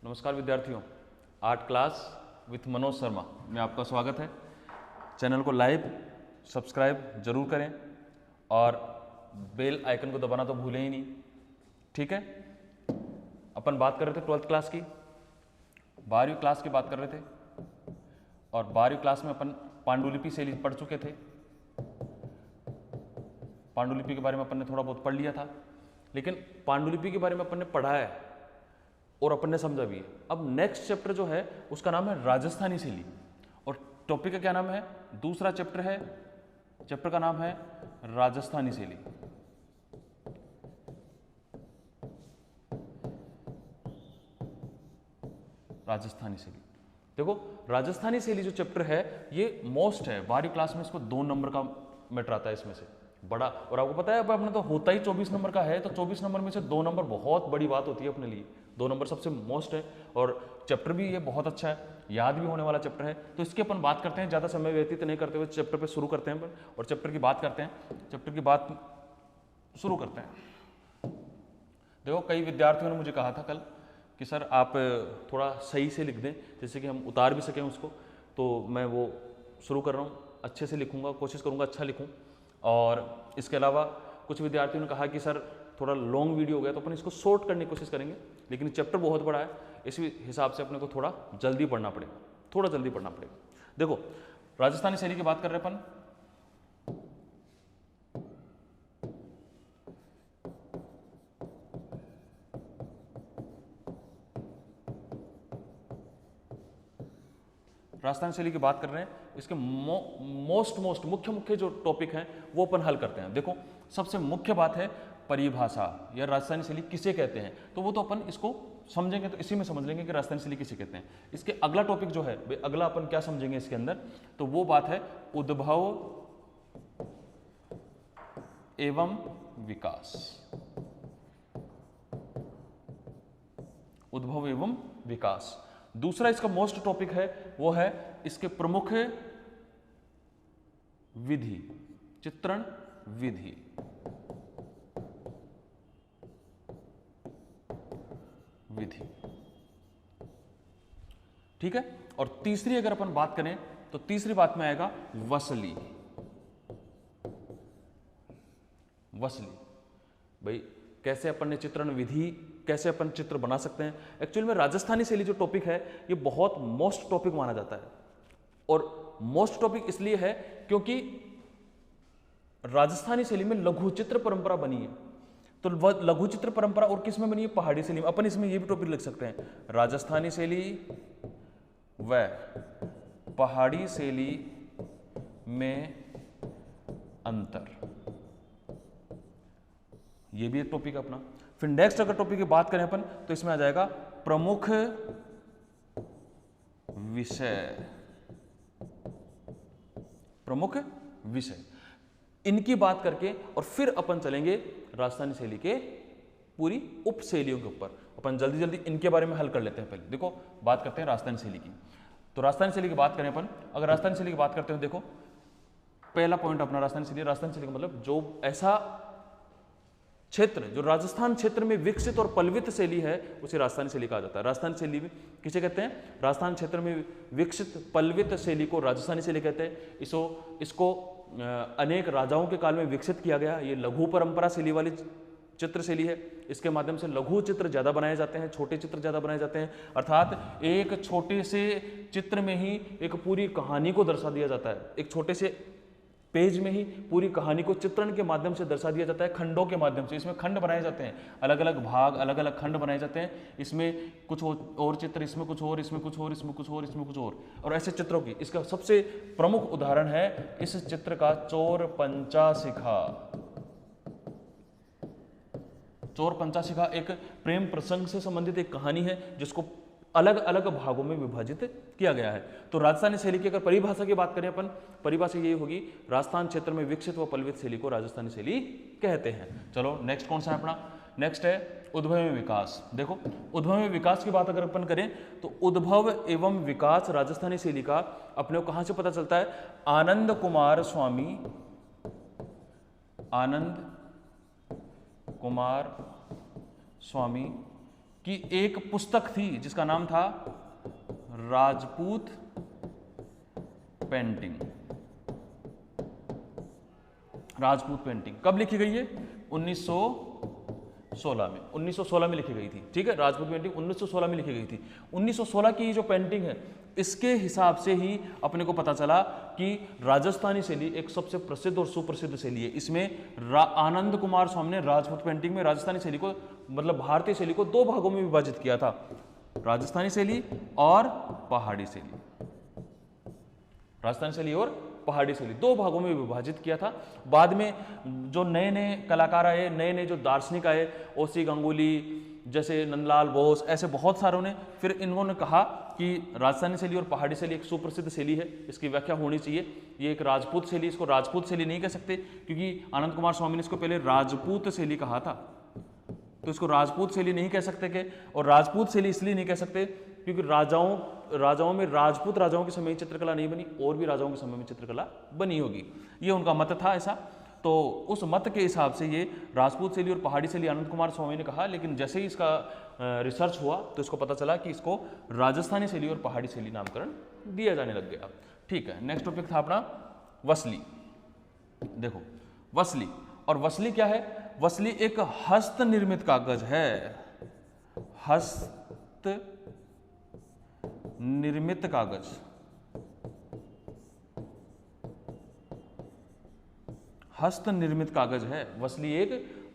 नमस्कार विद्यार्थियों, art class with Manoj Sharma में आपका स्वागत है। चैनल को लाइक सब्सक्राइब जरूर करें और बेल आइकन को दबाना तो भूलें ही नहीं। ठीक है, अपन बात कर रहे थे 12th क्लास की, 12वीं क्लास की बात कर रहे थे और 12वीं क्लास में अपन पांडुलिपि शैली पढ़ चुके थे। पांडुलिपि के बारे में अपन ने थोड़ा बहुत पढ़ लिया था, लेकिन पांडुलिपि के बारे में अपन ने पढ़ा है और अपन ने समझा भी है। अब नेक्स्ट चैप्टर जो है उसका नाम है राजस्थानी शैली और टॉपिक का क्या नाम है, दूसरा चैप्टर है, चैप्टर का नाम है राजस्थानी शैली। राजस्थानी शैली, देखो राजस्थानी शैली जो चैप्टर है ये मोस्ट है, 12वीं क्लास में इसको 2 नंबर का मैटर आता है इसमें से बड़ा। और आपको पता है अब अपने तो होता ही 24 नंबर का है, तो 24 नंबर में से 2 नंबर बहुत बड़ी बात होती है अपने लिए। 2 नंबर सबसे मोस्ट है और चैप्टर भी ये बहुत अच्छा है, याद भी होने वाला चैप्टर है। तो इसकी अपन बात करते हैं, ज़्यादा समय व्यतीत नहीं करते हुए चैप्टर पे शुरू करते हैं और चैप्टर की बात करते हैं, चैप्टर की बात शुरू करते हैं। देखो कई विद्यार्थियों ने मुझे कहा था कल कि सर आप थोड़ा सही से लिख दें, जैसे कि हम उतार भी सकें उसको, तो मैं वो शुरू कर रहा हूँ, अच्छे से लिखूंगा, कोशिश करूँगा अच्छा लिखूँ। और इसके अलावा कुछ विद्यार्थियों ने कहा कि सर थोड़ा लॉन्ग वीडियो हो गया तो अपन इसको शॉर्ट करने की कोशिश करेंगे, लेकिन चैप्टर बहुत बड़ा है, इसी हिसाब से अपने को थोड़ा जल्दी पढ़ना पड़ेगा, थोड़ा जल्दी पढ़ना पड़ेगा। देखो राजस्थानी शैली की बात कर रहे हैं अपन। राजस्थानी शैली की बात कर रहे हैं, इसके मोस्ट मुख्य जो टॉपिक हैं वो अपन हल करते हैं। देखो सबसे मुख्य बात है परिभाषा, या राजस्थानी शैली किसे कहते हैं, तो वो तो अपन इसको समझेंगे तो इसी में समझ लेंगे कि राजस्थानी शैली किसे कहते हैं। इसके अगला टॉपिक जो है, अगला अपन क्या समझेंगे इसके अंदर, तो वो बात है उद्भव एवं विकास। उद्भव एवं विकास दूसरा इसका मोस्ट टॉपिक है, वो है इसके प्रमुख विधि, चित्रण विधि। ठीक है, और तीसरी अगर अपन बात करें तो तीसरी बात में आएगा वसली। वसली भाई कैसे अपन ने चित्रण विधि, कैसे अपन चित्र बना सकते हैं। एक्चुअली में राजस्थानी शैली जो टॉपिक है ये बहुत मोस्ट टॉपिक माना जाता है, और मोस्ट टॉपिक इसलिए है क्योंकि राजस्थानी शैली में लघु चित्र परंपरा बनी है। तो लघु चित्र परंपरा और किस में बनी है, पहाड़ी शैली में। अपन इसमें ये भी टॉपिक लिख सकते हैं, राजस्थानी शैली व पहाड़ी शैली में अंतर, ये भी एक टॉपिक अपना। फिर नेक्स्ट अगर टॉपिक की बात करें अपन तो इसमें आ जाएगा प्रमुख विषय। प्रमुख विषय, इनकी बात करके और फिर अपन चलेंगे राजस्थानी शैली के पूरी उप शैलियों के ऊपर। अपन जल्दी जल्दी इनके बारे में हल कर लेते हैं। पहले देखो बात करते हैं राजस्थानी शैली की। तो राजस्थानी शैली की बात करें अपन, अगर राजस्थानी शैली की बात करते हैं, देखो पहला पॉइंट अपना राजस्थानी शैली। राजस्थानी शैली का मतलब जो ऐसा क्षेत्र जो राजस्थान क्षेत्र में विकसित और पल्वित शैली है उसे राजस्थानी शैली कहा जाता है। राजस्थानी शैली में किसे कहते हैं, राजस्थान क्षेत्र में विकसित पल्वित शैली को राजस्थानी शैली कहते हैं। इसको अनेक राजाओं के काल में विकसित किया गया। ये लघु परंपरा शैली वाली चित्र शैली है। इसके माध्यम से लघु चित्र ज्यादा बनाए जाते हैं, छोटे चित्र ज्यादा बनाए जाते हैं, अर्थात एक छोटे से चित्र में ही एक पूरी कहानी को दर्शा दिया जाता है। एक छोटे से पेज में ही पूरी कहानी को चित्रण के माध्यम से दर्शा दिया जाता है, खंडों के माध्यम से। इसमें खंड बनाए जाते हैं, अलग अलग भाग, अलग अलग खंड बनाए जाते हैं। इसमें कुछ और चित्र, इसमें कुछ और, इसमें कुछ और, इसमें कुछ और, इसमें कुछ और ऐसे चित्रों की इसका सबसे प्रमुख उदाहरण है इस चित्र का चोर पंचाशिखा। चोर पंचाशिखा एक प्रेम प्रसंग से संबंधित एक कहानी है जिसको अलग अलग भागों में विभाजित किया गया है। तो राजस्थानी शैली की अगर परिभाषा की बात करें अपन, परिभाषा यही होगी, राजस्थान क्षेत्र में विकसित व पल्वित शैली को राजस्थानी शैली कहते हैं। चलो नेक्स्ट कौन सा है अपना, नेक्स्ट है उद्भव एवं विकास। देखो उद्भव एवं विकास की बात अगर अपन करें तो उद्भव एवं विकास राजस्थानी शैली का अपने को कहां से पता चलता है, आनंद कुमार स्वामी कि एक पुस्तक थी जिसका नाम था राजपूत पेंटिंग। राजपूत पेंटिंग कब लिखी गई है? 1916 में। 1916 में लिखी गई थी, ठीक है। राजपूत पेंटिंग 1916 में लिखी गई थी। 1916 की जो पेंटिंग है, इसके हिसाब से ही अपने को पता चला कि राजस्थानी शैली एक सबसे प्रसिद्ध और सुप्रसिद्ध शैली है। इसमें आनंद कुमार स्वामी ने राजपूत पेंटिंग में राजस्थानी शैली को, मतलब भारतीय शैली को, दो भागों में विभाजित किया था, राजस्थानी शैली और पहाड़ी शैली। राजस्थानी शैली और पहाड़ी शैली दो भागों में विभाजित किया था। बाद में जो नए नए कलाकार आए, नए नए जो दार्शनिक आए, ओसी गंगुली जैसे, नंदलाल बोस, ऐसे बहुत सारों ने फिर इन्होंने कहा कि राजस्थानी शैली और पहाड़ी शैली एक सुप्रसिद्ध शैली है, इसकी व्याख्या होनी चाहिए। ये एक राजपूत शैली, इसको राजपूत शैली नहीं कह सकते क्योंकि आनंद कुमार स्वामी ने इसको पहले राजपूत शैली कहा था, तो इसको राजपूत शैली नहीं कह सकते के। और राजपूत शैली इसलिए नहीं कह सकते क्योंकि राजाओं में, राजपूत राजाओं के समय में चित्रकला नहीं बनी, और भी राजाओं के समय में चित्रकला बनी होगी, ये उनका मत था ऐसा। तो उस मत के हिसाब से ये राजपूत शैली और पहाड़ी शैली आनंद कुमार स्वामी ने कहा, लेकिन जैसे ही इसका रिसर्च हुआ तो इसको पता चला कि इसको राजस्थानी शैली और पहाड़ी शैली नामकरण दिया जाने लग गया। ठीक है, नेक्स्ट टॉपिक था अपना वसली। देखो वसली, और वसली क्या है? वसली एक हस्त निर्मित कागज है, हस्त निर्मित कागज। हस्त निर्मित कागज है वसली, एक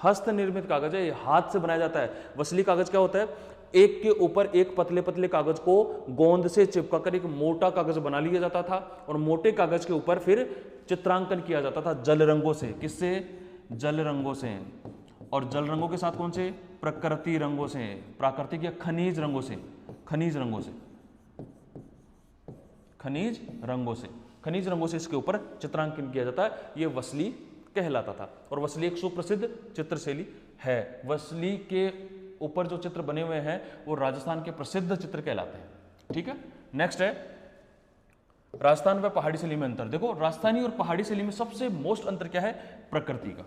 हस्त निर्मित कागज है, ये हाथ से बनाया जाता है। वसली कागज क्या होता है? एक के ऊपर एक पतले पतले कागज को गोंद से चिपकाकर एक मोटा कागज बना लिया जाता था, और मोटे कागज के ऊपर फिर चित्रांकन किया जाता था जल रंगों से। किससे? जल रंगों से। और जल रंगों के साथ कौन से? प्रकृति रंगों से, प्राकृतिक या खनिज रंगों से, खनिज रंगों से, खनिज रंगों से, खनिज रंगों से इसके ऊपर चित्रांकन किया जाता है, ये वसली कहलाता था। और वसली एक सुप्रसिद्ध चित्रशैली है। वसली के ऊपर जो चित्र बने हुए हैं वो राजस्थान के प्रसिद्ध चित्र कहलाते हैं। ठीक है, नेक्स्ट है राजस्थान व पहाड़ी शैली में अंतर। देखो राजस्थानी और पहाड़ी शैली में सबसे मोस्ट अंतर क्या है? प्रकृति का,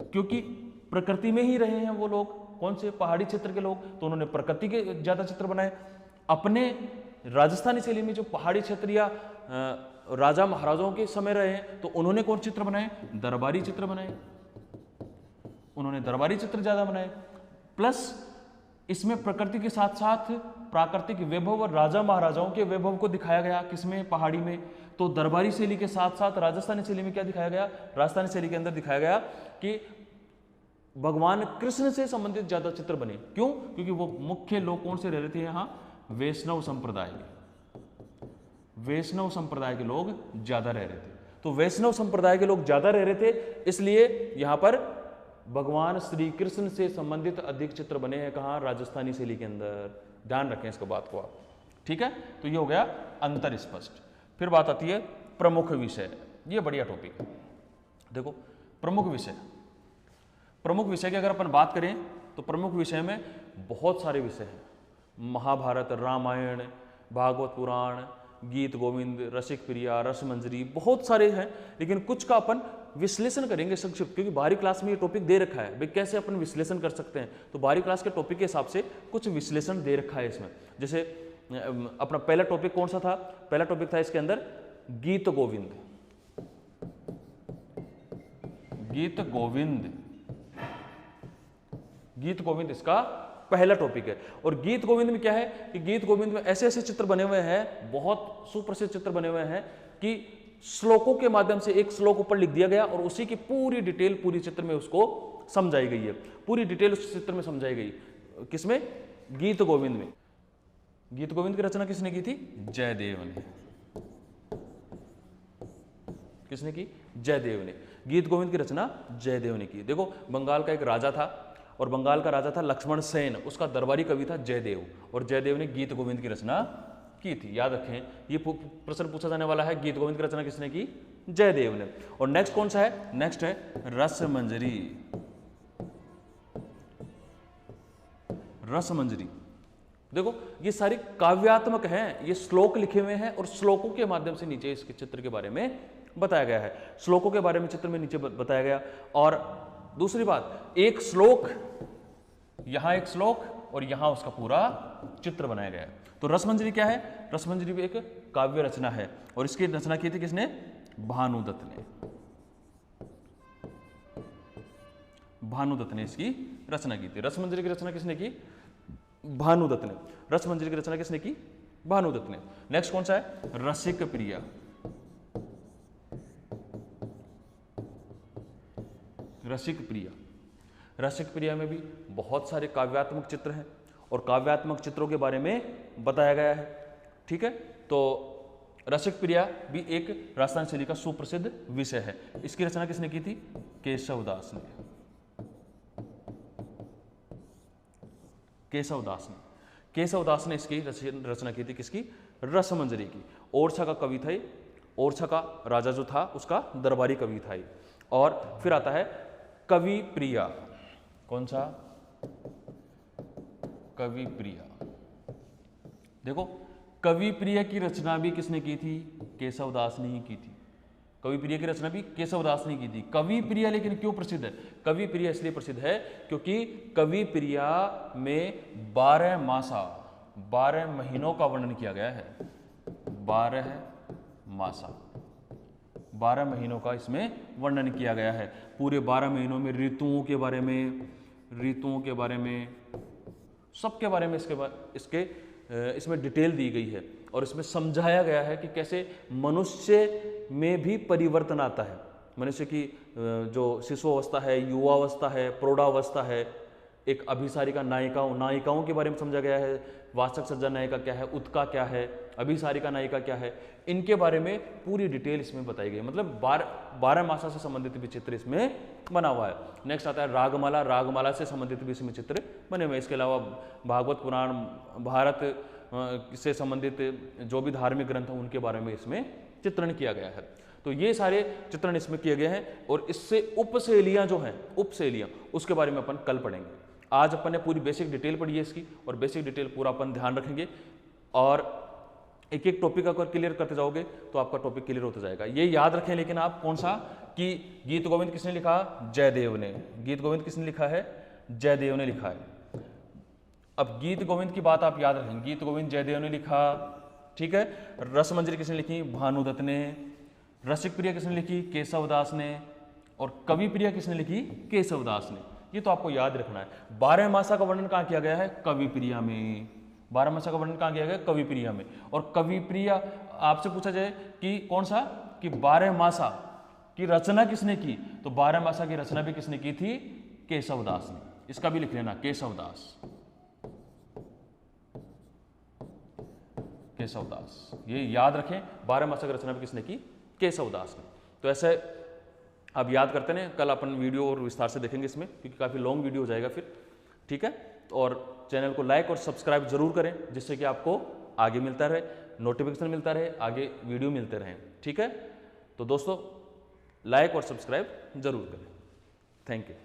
क्योंकि प्रकृति में ही रहे हैं वो लोग। कौन से? पहाड़ी क्षेत्र के लोग, तो उन्होंने प्रकृति के ज्यादा चित्र बनाए। अपने राजस्थानी शैली में जो पहाड़ी क्षेत्र या राजा महाराजाओं के समय रहे हैं, तो उन्होंने कौन चित्र बनाए? दरबारी चित्र बनाए, उन्होंने दरबारी चित्र ज्यादा बनाए। प्लस इसमें प्रकृति के साथ साथ प्राकृतिक वैभव और राजा महाराजाओं के वैभव को दिखाया गया। किसमें? पहाड़ी में। तो दरबारी शैली के साथ साथ राजस्थानी शैली में क्या दिखाया गया? राजस्थानी शैली के अंदर दिखाया गया कि भगवान कृष्ण से संबंधित ज्यादा चित्र बने। क्यों? क्योंकि वो मुख्य लोग कौन से रह रहे थे यहाँ? वैष्णव संप्रदाय के, वैष्णव संप्रदाय के लोग ज्यादा रह रहे थे। तो वैष्णव संप्रदाय के लोग ज्यादा रह रहे थे, इसलिए यहां पर भगवान श्री कृष्ण से संबंधित अधिक चित्र बने हैं। कहां? राजस्थानी शैली के अंदर। ध्यान रखें इसको, बात को आप। ठीक है, तो ये हो गया अंतर स्पष्ट। फिर बात आती है प्रमुख विषय। ये बढ़िया टॉपिक है। देखो प्रमुख विषय, प्रमुख विषय की अगर अपन बात करें तो प्रमुख विषय में बहुत सारे विषय हैं। महाभारत, रामायण, भागवत पुराण, गीत गोविंद, रसिक प्रिया, रसमंजरी, बहुत सारे हैं। लेकिन कुछ का अपन विश्लेषण करेंगे संक्षिप्त, क्योंकि बाहरी क्लास में ये टॉपिक दे रखा है भाई कैसे अपन विश्लेषण कर सकते हैं। तो बाहरी क्लास के टॉपिक के हिसाब से कुछ विश्लेषण दे रखा है इसमें। जैसे अपना पहला टॉपिक कौन सा था? पहला टॉपिक था इसके अंदर गीत गोविंद। गीत गोविंद, गीत गोविंद इसका पहला टॉपिक है। और गीत गोविंद में क्या है कि गीत गोविंद में ऐसे ऐसे चित्र बने हुए हैं, बहुत सुप्रसिद्ध चित्र बने हुए हैं कि श्लोकों के माध्यम से एक श्लोक ऊपर लिख दिया गया और उसी की पूरी डिटेल पूरी चित्र में उसको समझाई गई है। पूरी डिटेल उस चित्र में समझाई गई। किसमें? गीत गोविंद में। गीत गोविंद की रचना किसने की थी? जयदेव ने। किसने की? जयदेव ने। गीत गोविंद की रचना जयदेव ने की। देखो बंगाल का एक राजा था, और बंगाल का राजा था लक्ष्मण सेन, उसका दरबारी कवि था जयदेव, और जयदेव ने गीत गोविंद की रचना की थी। याद रखें, ये प्रश्न पूछा जाने वाला है। गीत गोविंद की रचना किसने की? जयदेव ने। और नेक्स्ट कौन सा है? नेक्स्ट है रसमंजरी। रसमंजरी, देखो ये सारी काव्यात्मक हैं, ये श्लोक लिखे हुए हैं और श्लोकों के माध्यम से नीचे इसके चित्र के बारे में बताया गया है। श्लोकों के बारे में चित्र में नीचे बताया गया। और दूसरी बात, एक श्लोक यहां एक श्लोक और यहां उसका पूरा चित्र बनाया गया है। तो रसमंजरी क्या है? रसमंजरी भी एक काव्य रचना है और इसकी रचना की थी किसने? भानुदत्त ने। भानुदत्त ने इसकी रचना की थी। रसमंजरी की रचना किसने की? भानुदत्त ने। रसमंजरी की रचना किसने की? भानुदत्त ने। नेक्स्ट कौन सा है? रसिक प्रिया। रसिक प्रिया, रसिक प्रिया में भी बहुत सारे काव्यात्मक चित्र हैं और काव्यात्मक चित्रों के बारे में बताया गया है। ठीक है, तो रसिक प्रिया भी एक राजस्थान शैली का सुप्रसिद्ध विषय है। इसकी रचना किसने की थी? केशवदास ने। केशवदास ने। केशवदास ने इसकी रचना की थी किसकी? रसमंजरी की। ओरछा का कवि था, ओरछा का राजा जो था उसका दरबारी कवि था। और फिर आता है कवि प्रिया। कौन सा? कवि प्रिया। देखो, कवि प्रिया की रचना भी किसने की थी? केशवदास ने ही की थी। कवि प्रिया की रचना भी केशवदास ने की थी। कवि प्रिया लेकिन क्यों प्रसिद्ध है? कवि प्रिया इसलिए प्रसिद्ध है क्योंकि कवि प्रिया में 12 मासा, 12 महीनों का वर्णन किया गया है। 12 मासा, 12 महीनों का इसमें वर्णन किया गया है। पूरे 12 महीनों में ऋतुओं के बारे में, सबके बारे में इसमें डिटेल दी गई है और इसमें समझाया गया है कि कैसे मनुष्य में भी परिवर्तन आता है। मनुष्य की जो शिशु अवस्था है, युवावस्था है, प्रौढ़ावस्था है, एक अभिसारिका नायिकाओं के बारे में समझा गया है। वाचक सज्जा नायिका क्या है, उत्का क्या है, अभिसारिका नायिका क्या है, इनके बारे में पूरी डिटेल इसमें बताई गई है। मतलब 12 मासा से संबंधित भी चित्र इसमें बना हुआ है। नेक्स्ट आता है रागमाला। रागमाला से संबंधित भी इसमें चित्र बने हुए हैं। इसके अलावा भागवत पुराण, भारत से संबंधित जो भी धार्मिक ग्रंथ हैं उनके बारे में इसमें चित्रण किया गया है। तो ये सारे चित्रण इसमें किए गए हैं और इससे उपशैलियां जो हैं, उपशैलियां, उसके बारे में अपन कल पढ़ेंगे। आज अपन ने पूरी बेसिक डिटेल पढ़ी है इसकी और बेसिक डिटेल पूरा अपन ध्यान रखेंगे और एक एक टॉपिक अगर क्लियर करते जाओगे तो आपका टॉपिक क्लियर होता जाएगा। ये याद रखें लेकिन आप कौन सा, कि गीत गोविंद किसने लिखा? जयदेव ने। गीत गोविंद किसने लिखा है? जयदेव ने लिखा है। अब गीत गोविंद की बात आप याद रखें, गीत गोविंद जयदेव ने लिखा। ठीक है, रसमंजरी किसने लिखी? भानुदत्त ने। रसिक प्रिया किसने लिखी? केशवदास ने। और कवि प्रिया किसने लिखी? केशवदास ने। ये तो आपको याद रखना है। 12 मासा का वर्णन कहाँ किया गया है? कवि प्रिया में। 12 मासा का वर्णन कहाँ किया गया? कवि प्रिया में। और कवि प्रिया आपसे पूछा जाए कि कौन सा, कि 12 मासा की रचना किसने की? तो 12 मासा की रचना भी किसने की थी? केशवदास ने। इसका भी लिख लेना, केशवदास। केशवदास, ये याद रखें। 12 मासा की रचना भी किसने की? केशवदास ने। तो ऐसे अब याद करते हैं। कल अपन वीडियो और विस्तार से देखेंगे इसमें, क्योंकि काफ़ी लॉन्ग वीडियो हो जाएगा फिर। ठीक है, और चैनल को लाइक और सब्सक्राइब जरूर करें, जिससे कि आपको आगे मिलता रहे, नोटिफिकेशन मिलता रहे, आगे वीडियो मिलते रहें। ठीक है, तो दोस्तों लाइक और सब्सक्राइब जरूर करें। Thank you.